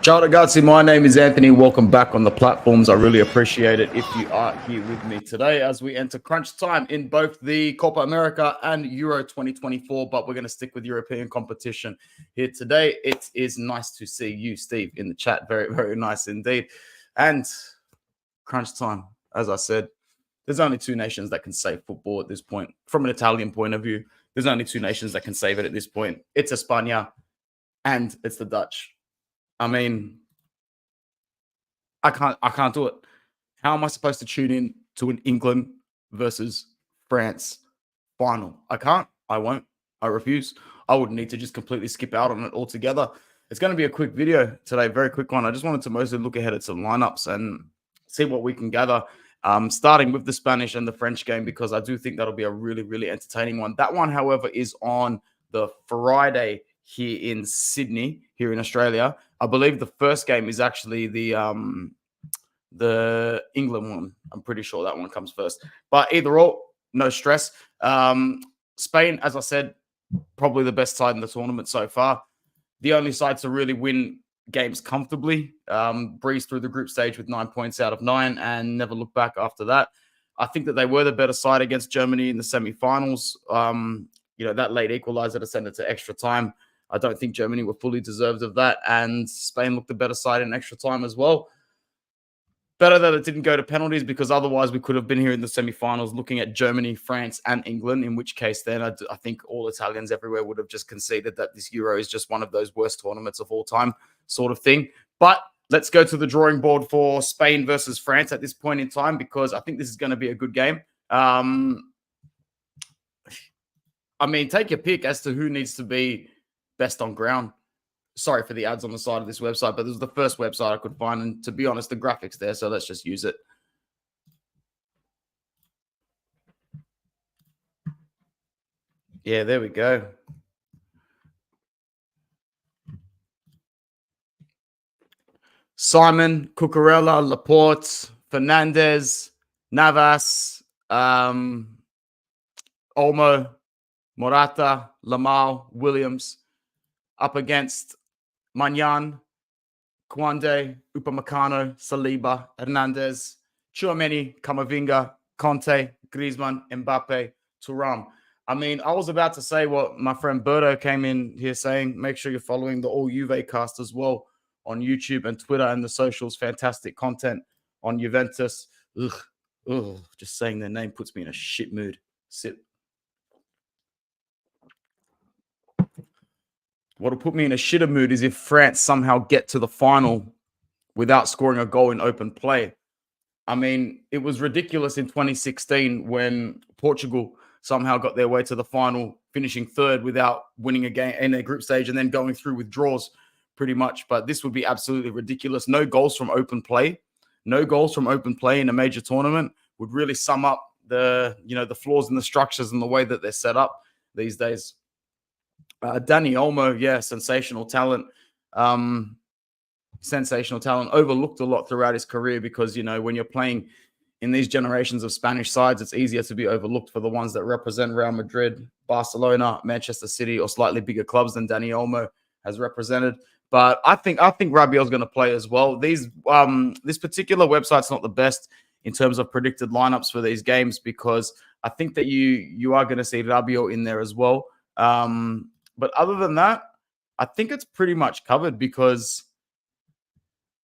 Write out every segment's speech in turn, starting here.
Ciao ragazzi, my name is Anthony. Welcome back on the platforms. I really appreciate it if you are here with me today as we enter crunch time in both the Copa America and Euro 2024, but we're going to stick with European competition here today. It is nice to see you, Steve, in the chat. Very, very nice indeed. And crunch time, as I said, there's only two nations that can save football at this point. From an Italian point of view, there's only two nations that can save it at this point. It's España and it's the Dutch. I mean, I can't do it. How am I supposed to tune in to an England versus France final? I can't. I won't. I refuse. I would need to just completely skip out on it altogether. It's going to be a quick video today, very quick one. I just wanted to mostly look ahead at some lineups and see what we can gather, starting with the Spanish and the French game, because I do think that'll be a really, really entertaining one. That one, however, is on the Friday here in Sydney, here in Australia. I believe the first game is actually the England one. I'm pretty sure that one comes first. But either or, no stress. Spain, as I said, probably the best side in the tournament so far. The only side to really win games comfortably, breeze through the group stage with 9 points out of 9 and never look back after that. I think that they were the better side against Germany in the semi-finals. That late equalizer to send it to extra time. I don't think Germany were fully deserved of that, and Spain looked the better side in extra time as well. Better that it didn't go to penalties, because otherwise we could have been here in the semi-finals looking at Germany, France, and England, in which case then I think all Italians everywhere would have just conceded that this Euro is just one of those worst tournaments of all time sort of thing. But let's go to the drawing board for Spain versus France at this point in time, because I think this is going to be a good game. Take your pick as to who needs to be best on ground. Sorry for the ads on the side of this website, but this was the first website I could find. And to be honest, the graphics there, so let's just use it. Yeah, there we go. Simon, Cucurella, Laporte, Fernandez, Navas, Olmo, Morata, Lamal, Williams, up against Magnan, Kwande, Upamecano, Saliba, Hernandez, Tchouaméni, Camavinga, Conte, Griezmann, Mbappe, Thuram. I was about to say what my friend Berto came in here saying. Make sure you're following the All Juve cast as well on YouTube and Twitter and the socials. Fantastic content on Juventus. Just saying their name puts me in a shit mood. What'll put me in a shitter mood is if France somehow get to the final without scoring a goal in open play. It was ridiculous in 2016 when Portugal somehow got their way to the final, finishing third without winning a game in their group stage and then going through with draws pretty much. But this would be absolutely ridiculous. No goals from open play. No goals from open play in a major tournament would really sum up the flaws in the structures and the way that they're set up these days. Dani Olmo, yeah, sensational talent. Sensational talent. Overlooked a lot throughout his career because, when you're playing in these generations of Spanish sides, it's easier to be overlooked for the ones that represent Real Madrid, Barcelona, Manchester City, or slightly bigger clubs than Dani Olmo has represented. But I think Rabiot's going to play as well. This particular website's not the best in terms of predicted lineups for these games, because I think that you are going to see Rabiot in there as well. But other than that, I think it's pretty much covered, because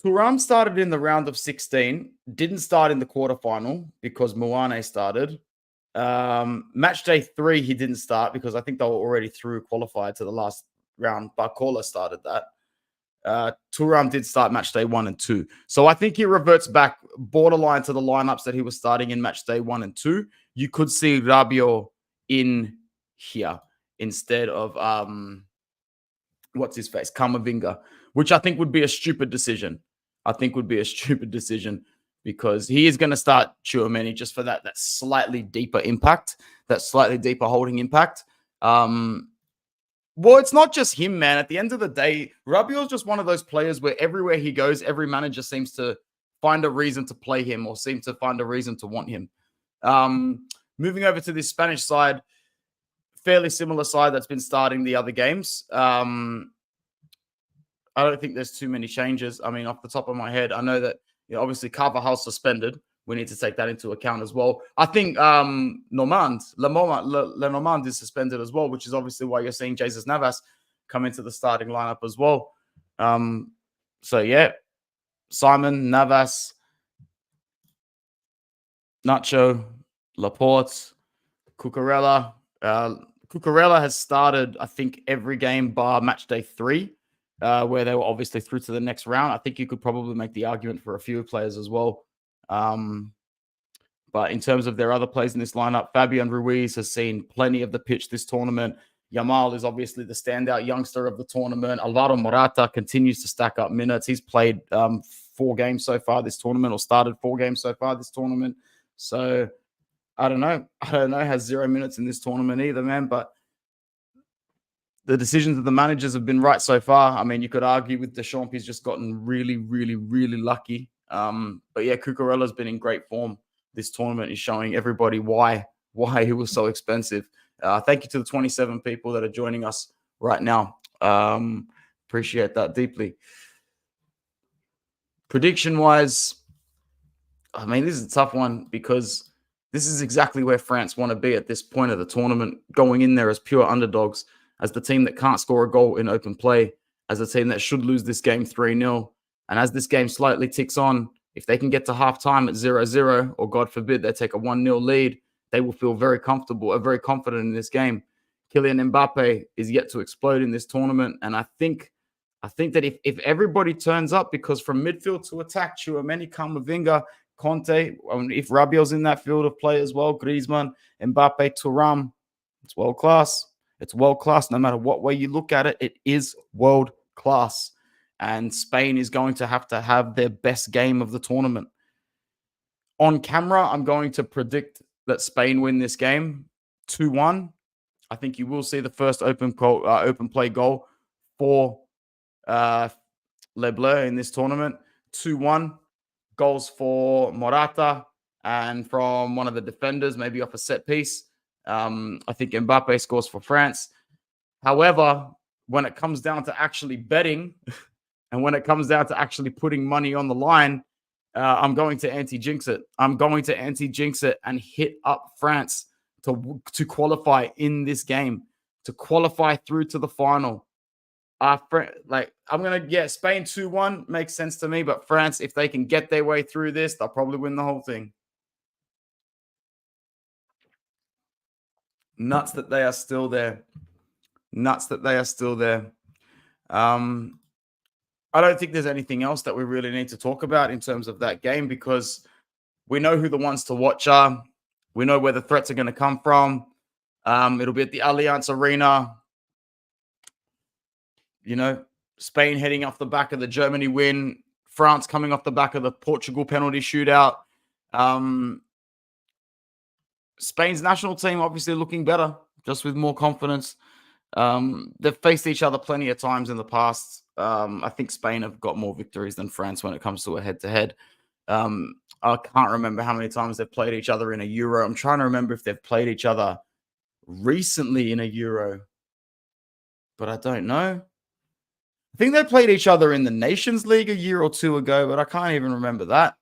Thuram started in the round of 16, didn't start in the quarterfinal because Muane started. Match day 3, he didn't start because I think they were already through qualified to the last round. Barcola started that. Thuram did start match day 1 and 2. So I think he reverts back borderline to the lineups that he was starting in match day 1 and 2. You could see Rabiot in here instead of what's his face, Camavinga, which I think would be a stupid decision. Because he is going to start Tchouaméni just for that slightly deeper impact, that slightly deeper holding impact. Well, it's not just him, man. At the end of the day, Rabiot's just one of those players where everywhere he goes, every manager seems to find a reason to play him or seem to find a reason to want him. Moving over to this Spanish side, fairly similar side that's been starting the other games. I don't think there's too many changes. I mean, off the top of my head, I know that obviously Carvajal's suspended. We need to take that into account as well. I think Lenormand is suspended as well, which is obviously why you're seeing Jesus Navas come into the starting lineup as well. So yeah, Simon, Navas, Nacho, Laporte, Cucurella. Cucurella has started, I think, every game bar match day 3, where they were obviously through to the next round. I think you could probably make the argument for a few players as well. But in terms of their other players in this lineup, Fabian Ruiz has seen plenty of the pitch this tournament. Yamal is obviously the standout youngster of the tournament. Alvaro Morata continues to stack up minutes. He's played 4 games so far this tournament, or started 4 games so far this tournament. So I don't know. Has 0 minutes in this tournament either, man. But the decisions of the managers have been right so far. I mean, you could argue with Deschamps, he's just gotten really, really, really lucky. But yeah, Cucurella's been in great form. This tournament is showing everybody why he was so expensive. Thank you to the 27 people that are joining us right now. Appreciate that deeply. Prediction-wise, I mean, this is a tough one because this is exactly where France want to be at this point of the tournament, going in there as pure underdogs, as the team that can't score a goal in open play, as a team that should lose this game 3-0. And as this game slightly ticks on, if they can get to halftime at 0-0, or God forbid they take a 1-0 lead, they will feel very comfortable or very confident in this game. Kylian Mbappe is yet to explode in this tournament. And I think that if everybody turns up, because from midfield to attack, Tchouaméni, Camavinga, Conte, if Rabiot's in that field of play as well, Griezmann, Mbappe, Thuram, it's world class. It's world class. No matter what way you look at it, it is world class. And Spain is going to have their best game of the tournament. On camera, I'm going to predict that Spain win this game 2-1. I think you will see the first open play goal for Le Bleu in this tournament. 2-1. Goals for Morata and from one of the defenders, maybe off a set piece. I think Mbappe scores for France. However, when it comes down to actually betting and when it comes down to actually putting money on the line, I'm going to anti-jinx it. I'm going to anti-jinx it and hit up France to qualify in this game, to qualify through to the final. I'm going to get Spain 2-1. Makes sense to me. But France, if they can get their way through this, they'll probably win the whole thing. Nuts that they are still there. Nuts that they are still there. I don't think there's anything else that we really need to talk about in terms of that game, because we know who the ones to watch are. We know where the threats are going to come from. It'll be at the Allianz Arena. Spain heading off the back of the Germany win. France coming off the back of the Portugal penalty shootout. Spain's national team obviously looking better, just with more confidence. They've faced each other plenty of times in the past. I think Spain have got more victories than France when it comes to a head-to-head. I can't remember how many times they've played each other in a Euro. I'm trying to remember if they've played each other recently in a Euro, but I don't know. I think they played each other in the Nations League a year or two ago, but I can't even remember that.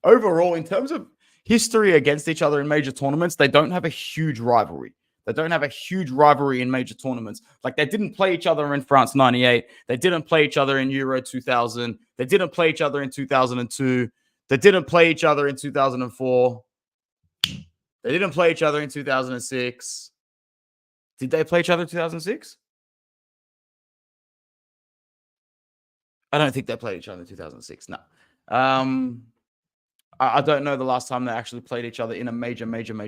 Overall, in terms of history against each other in major tournaments, they don't have a huge rivalry. They don't have a huge rivalry in major tournaments. Like, they didn't play each other in France 98. They didn't play each other in Euro 2000. They didn't play each other in 2002. They didn't play each other in 2004. They didn't play each other in 2006. Did they play each other in 2006? I don't think they played each other in 2006. No. I don't know the last time they actually played each other in a major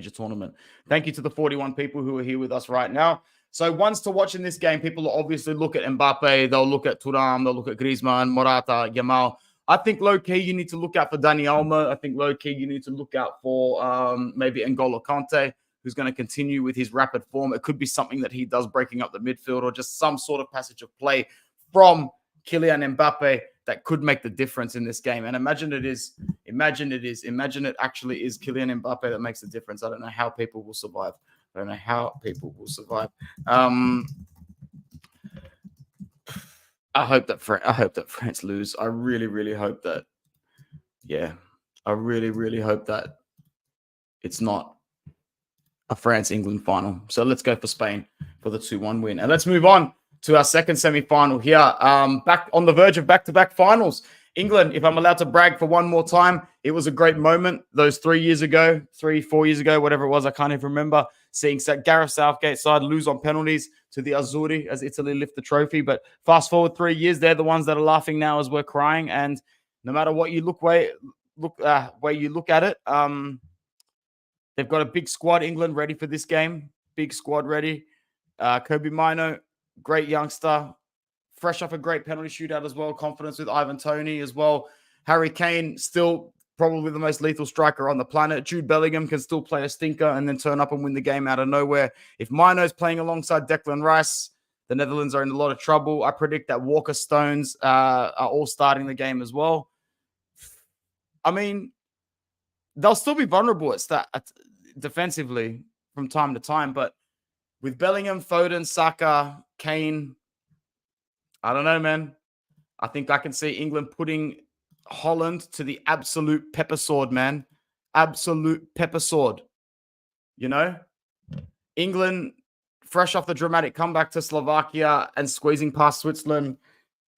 tournament. Thank you to the 41 people who are here with us right now. So ones to watch in this game, people will obviously look at Mbappe. They'll look at Thuram. They'll look at Griezmann, Morata, Yamal. I think low-key you need to look out for Dani Olmo. I think low-key you need to look out for maybe N'Golo Kante, who's going to continue with his rapid form. It could be something that he does breaking up the midfield, or just some sort of passage of play from Kylian Mbappe that could make the difference in this game. And imagine it actually is Kylian Mbappe that makes the difference. I don't know how people will survive. I hope that France lose. I really, really hope that. Yeah, I really, really hope that it's not a France-England final. So let's go for Spain for the 2-1 win. And let's move on to our second semi-final here. Back on the verge of back-to-back finals. England, if I'm allowed to brag for one more time, it was a great moment. Those 4 years ago, whatever it was, I can't even remember, seeing Gareth Southgate's side lose on penalties to the Azzurri as Italy lift the trophy. But fast forward 3 years, they're the ones that are laughing now as we're crying. And no matter what you where you look at it, they've got a big squad, England, ready for this game. Big squad ready. Kobe Mino, great youngster. Fresh off a great penalty shootout as well. Confidence with Ivan Toney as well. Harry Kane, still probably the most lethal striker on the planet. Jude Bellingham can still play a stinker and then turn up and win the game out of nowhere. If Mino's playing alongside Declan Rice, the Netherlands are in a lot of trouble. I predict that Walker Stones are all starting the game as well. I mean, they'll still be vulnerable defensively from time to time, but with Bellingham, Foden, Saka, Kane, I don't know, man. I think I can see England putting Holland to the absolute pepper sword, man. Absolute pepper sword. You know? England, fresh off the dramatic comeback to Slovakia and squeezing past Switzerland.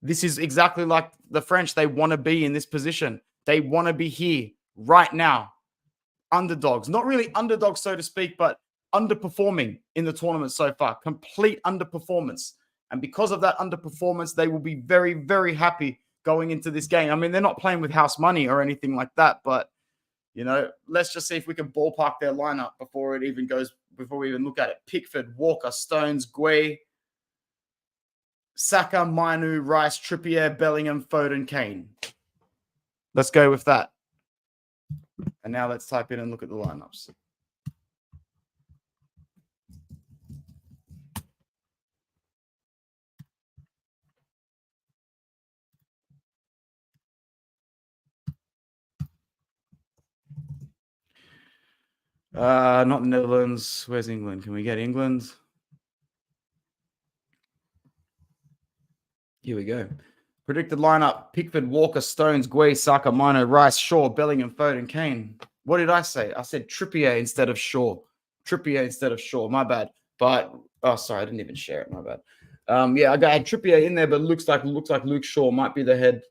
This is exactly like the French. They want to be in this position. They want to be here right now. Underdogs. Not really underdogs, so to speak, but underperforming in the tournament so far. Complete underperformance. And because of that underperformance, they will be very, very happy going into this game. I mean, they're not playing with house money or anything like that, but, you know, let's just see if we can ballpark their lineup before we even look at it. Pickford, Walker, Stones, Gueye, Saka, Minu, Rice, Trippier, Bellingham, Foden, Kane. Let's go with that. And now let's type in and look at the lineups. Not the Netherlands. Where's England? Can we get England? Here we go. Predicted lineup: Pickford, Walker, Stones, Gueye, Saka, Mino, Rice, Shaw, Bellingham, Foden, Kane. What did I say? I said Trippier instead of Shaw. My bad. But sorry, I didn't even share it. My bad. I had Trippier in there, but looks like Luke Shaw might be the head.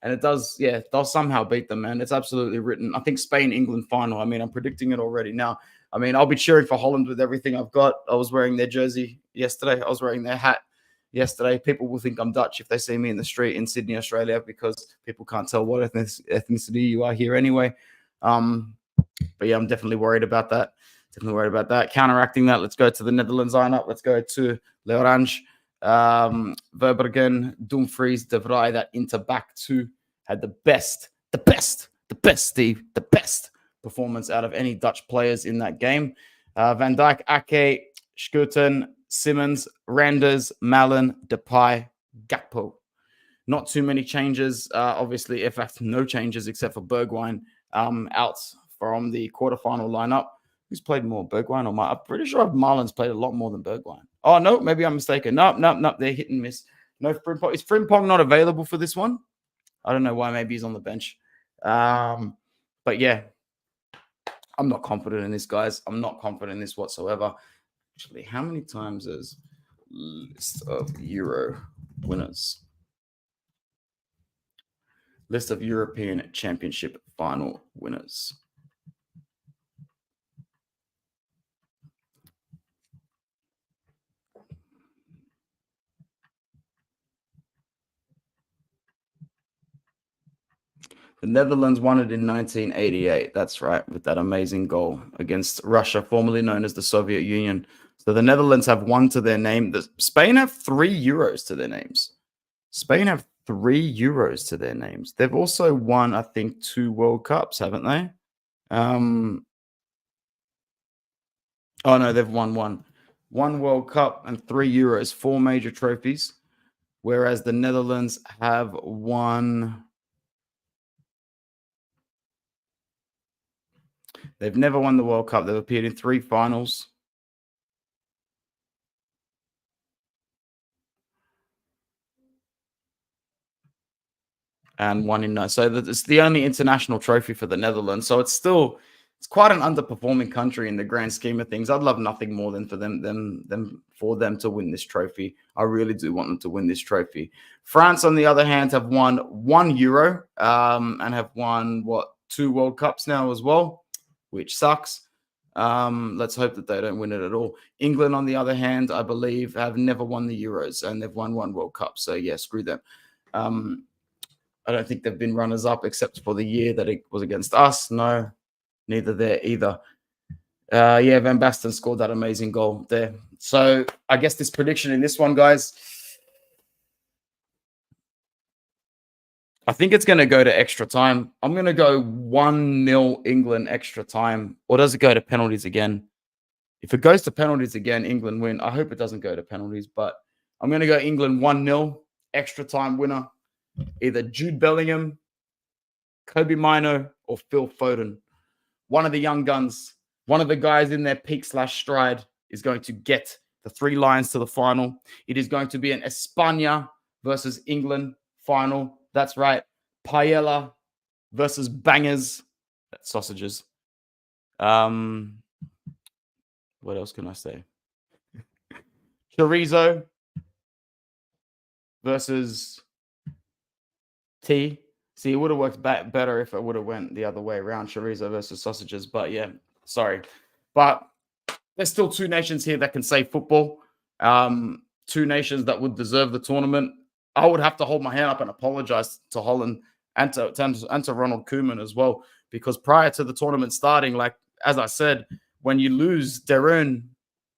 And it does, they'll somehow beat them, man. It's absolutely written. I think Spain, England final. I mean, I'm predicting it already now. I mean, I'll be cheering for Holland with everything I've got. I was wearing their jersey yesterday. I was wearing their hat yesterday. People will think I'm Dutch if they see me in the street in Sydney, Australia, because people can't tell what ethnicity you are here anyway. But yeah, I'm definitely worried about that. Counteracting that, let's go to the Netherlands lineup. Let's go to L'Orange. Verbruggen, Dumfries, De Vrij, that Inter back two had the best performance out of any Dutch players in that game. Van Dijk, Ake, Schouten, Simmons, Randers, Malen, Depay, Gakpo. Not too many changes. Obviously, in fact, no changes except for Bergwijn out from the quarterfinal lineup. Who's played more, Bergwijn or Marlon? I'm pretty sure Marlon's played a lot more than Bergwijn. Oh, no, maybe I'm mistaken. No, they're hit and miss. No Frimpong. Is Frimpong not available for this one? I don't know why. Maybe he's on the bench. But yeah, I'm not confident in this, guys. I'm not confident in this whatsoever. Actually, how many times is list of Euro winners? List of European Championship final winners. The Netherlands won it in 1988. That's right, with that amazing goal against Russia, formerly known as the Soviet Union. So the Netherlands have one to their name. Spain have 3 Euros to their names. They've also won, I think, 2 World Cups, haven't they? Oh, no, they've won one. 1 World Cup and 3 Euros, 4 major trophies. Whereas the Netherlands have won... They've never won the World Cup. They've appeared in 3 finals. and 1 in 9. So it's the only international trophy for the Netherlands. So it's quite an underperforming country in the grand scheme of things. I'd love nothing more than for them to win this trophy. I really do want them to win this trophy. France, on the other hand, have won 1 Euro and have won 2 World Cups now as well, which sucks. Let's hope that they don't win it at all. England, on the other hand, I believe have never won the Euros, and they've won 1 World Cup. So yeah, screw them. I don't think they've been runners up except for the year that it was against us. No. Neither there either. Yeah, Van Basten scored that amazing goal there. So I guess this prediction in this one, guys, I think it's going to go to extra time. I'm going to go 1-0 England extra time. Or does it go to penalties again? If it goes to penalties again, England win. I hope it doesn't go to penalties, but I'm going to go England 1-0 extra time winner. Either Jude Bellingham, Kobe Mino, or Phil Foden. One of the young guns, one of the guys in their peak/stride is going to get the 3 Lions to the final. It is going to be an España versus England final. That's right. Paella versus bangers. That's sausages. What else can I say? Chorizo versus tea. See, it would have worked better if it would have went the other way around, chorizo versus sausages. But yeah, sorry. But there's still 2 nations here that can say football. 2 nations that would deserve the tournament. I would have to hold my hand up and apologize to Holland and to Ronald Koeman as well. Because prior to the tournament starting, like, as I said, when you lose De Roon,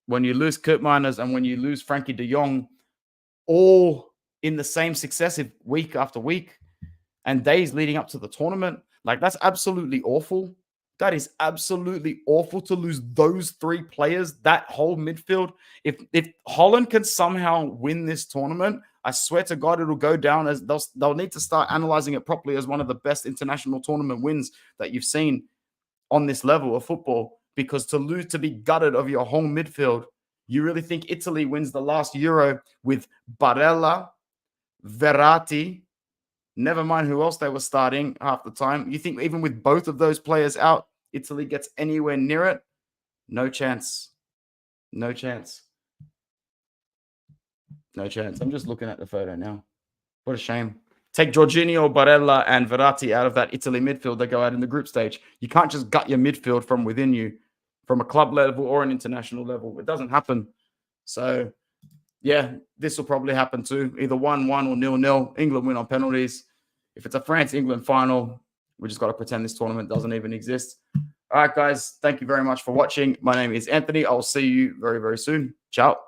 when you lose Kurt Miners, and when you lose Frankie de Jong, all in the same successive week after week, and days leading up to the tournament, like, that's absolutely awful. That is absolutely awful to lose those 3 players, that whole midfield. If Holland can somehow win this tournament, I swear to God, it'll go down as they'll need to start analyzing it properly as one of the best international tournament wins that you've seen on this level of football. Because to be gutted of your whole midfield, you really think Italy wins the last Euro with Barella, Verratti, never mind who else they were starting half the time. You think even with both of those players out, Italy gets anywhere near it? No chance. No chance. No chance. I'm just looking at the photo now. What a shame. Take Jorginho, Barella, and Verratti out of that Italy midfield that go out in the group stage. You can't just gut your midfield from within you, from a club level or an international level. It doesn't happen. So, yeah, this will probably happen too. Either 1-1 or 0-0. England win on penalties. If it's a France-England final, we just got to pretend this tournament doesn't even exist. All right, guys. Thank you very much for watching. My name is Anthony. I'll see you very, very soon. Ciao.